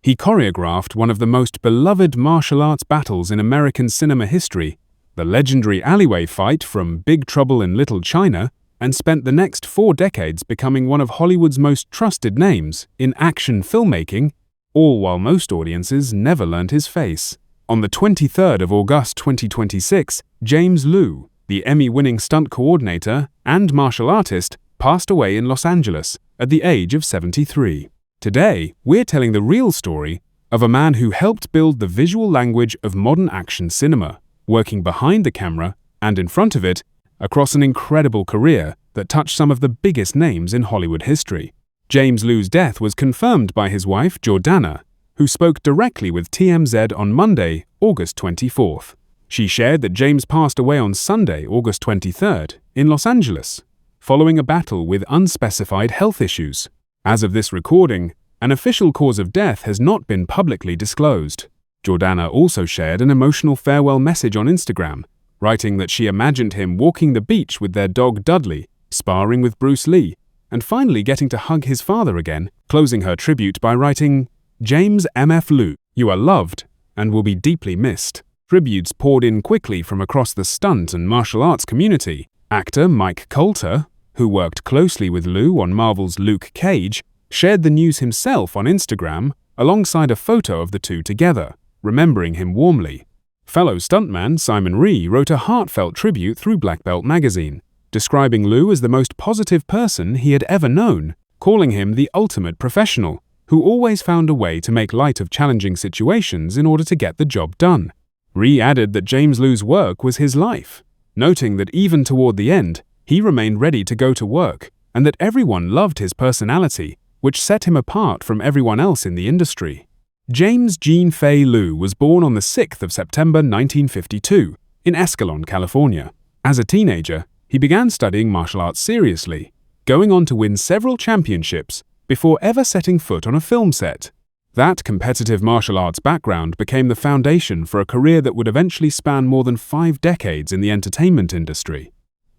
He choreographed one of the most beloved martial arts battles in American cinema history, the legendary alleyway fight from Big Trouble in Little China, and spent the next 4 decades becoming one of Hollywood's most trusted names in action filmmaking, all while most audiences never learned his face. On the 23rd of August 2026, James Lew, the Emmy-winning stunt coordinator and martial artist, passed away in Los Angeles at the age of 73. Today, we're telling the real story of a man who helped build the visual language of modern action cinema, working behind the camera and in front of it across an incredible career that touched some of the biggest names in Hollywood history. James Lew's death was confirmed by his wife, Jordanna, who spoke directly with TMZ on Monday, August 24th. She shared that James passed away on Sunday, August 23rd, in Los Angeles, following a battle with unspecified health issues. As of this recording, an official cause of death has not been publicly disclosed. Jordanna also shared an emotional farewell message on Instagram, writing that she imagined him walking the beach with their dog Dudley, sparring with Bruce Lee, and finally getting to hug his father again, closing her tribute by writing, "James M.F. Lew, you are loved and will be deeply missed." Tributes poured in quickly from across the stunt and martial arts community. Actor Mike Colter, who worked closely with Lew on Marvel's Luke Cage, shared the news himself on Instagram alongside a photo of the two together, remembering him warmly. Fellow stuntman Simon Rhee wrote a heartfelt tribute through Black Belt magazine, describing Lew as the most positive person he had ever known, calling him the ultimate professional, who always found a way to make light of challenging situations in order to get the job done. Rhee added that James Lew's work was his life, noting that even toward the end, he remained ready to go to work, and that everyone loved his personality, which set him apart from everyone else in the industry. James Gene Fay Lew was born on the 6th of September 1952 in Escalon, California. As a teenager, he began studying martial arts seriously, going on to win several championships before ever setting foot on a film set. That competitive martial arts background became the foundation for a career that would eventually span more than 5 decades in the entertainment industry.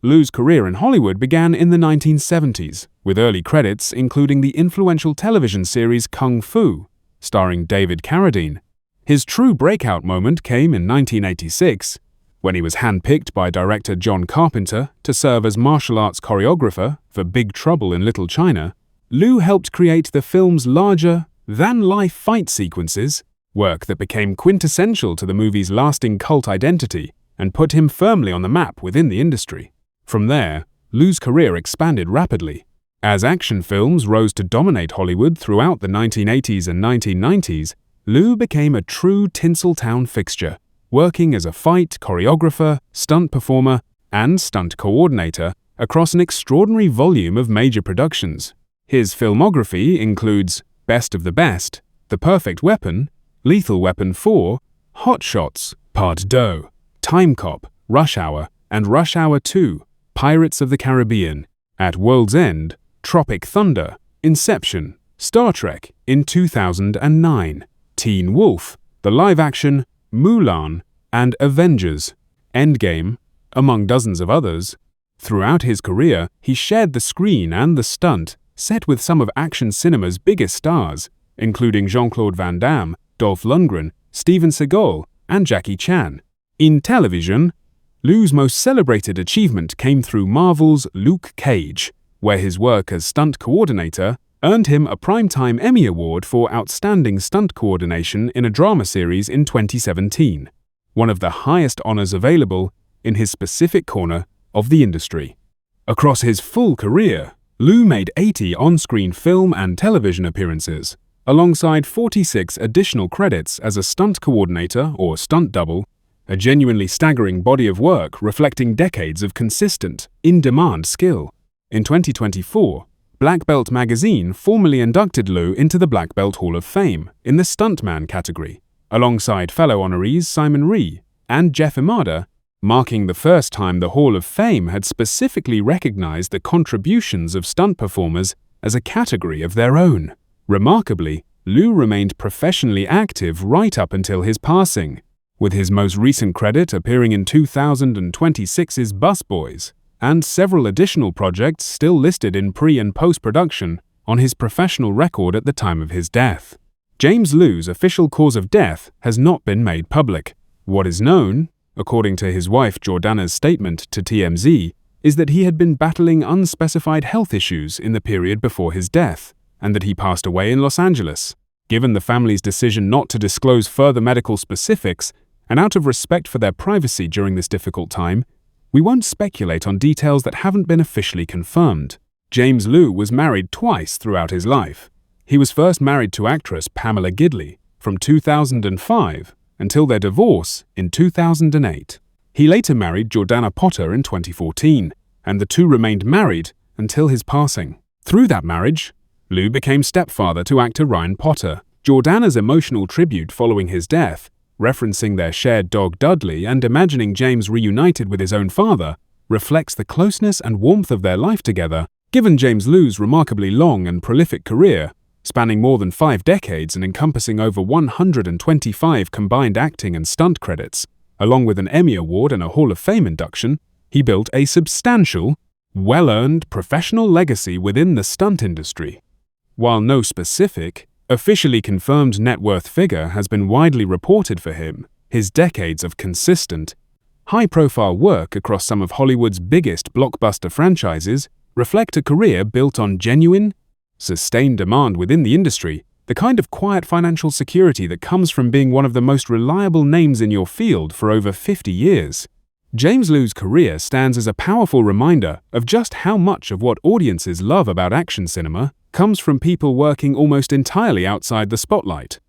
Lew's career in Hollywood began in the 1970s, with early credits including the influential television series Kung Fu, starring David Carradine. His true breakout moment came in 1986, when he was handpicked by director John Carpenter to serve as martial arts choreographer for Big Trouble in Little China. Lew helped create the film's larger-than-life fight sequences, work that became quintessential to the movie's lasting cult identity and put him firmly on the map within the industry. From there, Lew's career expanded rapidly. As action films rose to dominate Hollywood throughout the 1980s and 1990s, Lew became a true Tinseltown fixture, working as a fight choreographer, stunt performer, and stunt coordinator across an extraordinary volume of major productions. His filmography includes Best of the Best, The Perfect Weapon, Lethal Weapon 4, Hot Shots, Part Deux, Timecop, Rush Hour, and Rush Hour 2, Pirates of the Caribbean, At World's End, Tropic Thunder, Inception, Star Trek in 2009, Teen Wolf, the live-action Mulan, and Avengers, Endgame, among dozens of others. Throughout his career, he shared the screen and the stunt set with some of action cinema's biggest stars, including Jean-Claude Van Damme, Dolph Lundgren, Steven Seagal, and Jackie Chan. In television, Lew's most celebrated achievement came through Marvel's Luke Cage, where his work as stunt coordinator earned him a Primetime Emmy Award for Outstanding Stunt Coordination in a Drama Series in 2017, one of the highest honors available in his specific corner of the industry. Across his full career, Lew made 80 on-screen film and television appearances, alongside 46 additional credits as a stunt coordinator or stunt double, a genuinely staggering body of work reflecting decades of consistent, in-demand skill. In 2024, Black Belt magazine formally inducted Lew into the Black Belt Hall of Fame in the Stuntman category, alongside fellow honorees Simon Rhee and Jeff Imada, marking the first time the Hall of Fame had specifically recognized the contributions of stunt performers as a category of their own. Remarkably, Lew remained professionally active right up until his passing, with his most recent credit appearing in 2026's Busboys, and several additional projects still listed in pre- and post-production on his professional record at the time of his death. James Lew's official cause of death has not been made public. What is known, according to his wife Jordanna's statement to TMZ, is that he had been battling unspecified health issues in the period before his death, and that he passed away in Los Angeles. Given the family's decision not to disclose further medical specifics, and out of respect for their privacy during this difficult time, we won't speculate on details that haven't been officially confirmed. James Lew was married twice throughout his life. He was first married to actress Pamela Gidley from 2005 until their divorce in 2008. He later married Jordanna Potter in 2014, and the two remained married until his passing. Through that marriage, Lew became stepfather to actor Ryan Potter. Jordanna's emotional tribute following his death, referencing their shared dog Dudley and imagining James reunited with his own father, reflects the closeness and warmth of their life together. Given James Lew's remarkably long and prolific career, spanning more than 5 decades and encompassing over 125 combined acting and stunt credits, along with an Emmy Award and a Hall of Fame induction, he built a substantial, well-earned professional legacy within the stunt industry. While no specific, officially confirmed net worth figure has been widely reported for him, his decades of consistent, high-profile work across some of Hollywood's biggest blockbuster franchises reflect a career built on genuine, sustained demand within the industry, the kind of quiet financial security that comes from being one of the most reliable names in your field for over 50 years. James Lew's career stands as a powerful reminder of just how much of what audiences love about action cinema comes from people working almost entirely outside the spotlight.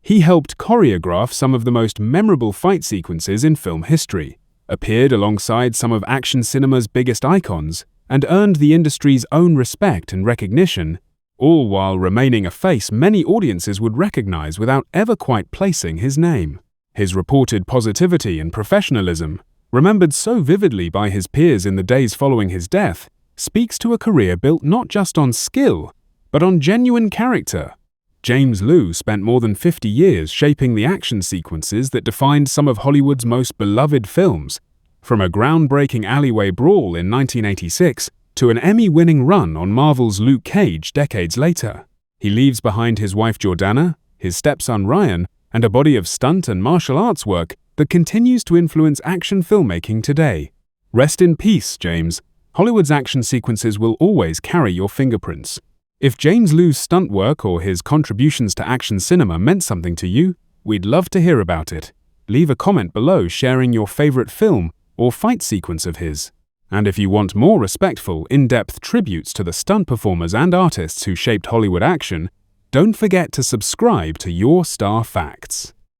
He helped choreograph some of the most memorable fight sequences in film history, appeared alongside some of action cinema's biggest icons, and earned the industry's own respect and recognition, all while remaining a face many audiences would recognize without ever quite placing his name. His reported positivity and professionalism, remembered so vividly by his peers in the days following his death, speaks to a career built not just on skill, but on genuine character. James Lew spent more than 50 years shaping the action sequences that defined some of Hollywood's most beloved films, from a groundbreaking alleyway brawl in 1986 to an Emmy-winning run on Marvel's Luke Cage decades later. He leaves behind his wife Jordanna, his stepson Ryan, and a body of stunt and martial arts work that continues to influence action filmmaking today. Rest in peace, James. Hollywood's action sequences will always carry your fingerprints. If James Lew's stunt work or his contributions to action cinema meant something to you, we'd love to hear about it. Leave a comment below sharing your favorite film or fight sequence of his. And if you want more respectful, in-depth tributes to the stunt performers and artists who shaped Hollywood action, don't forget to subscribe to Your Star Facts.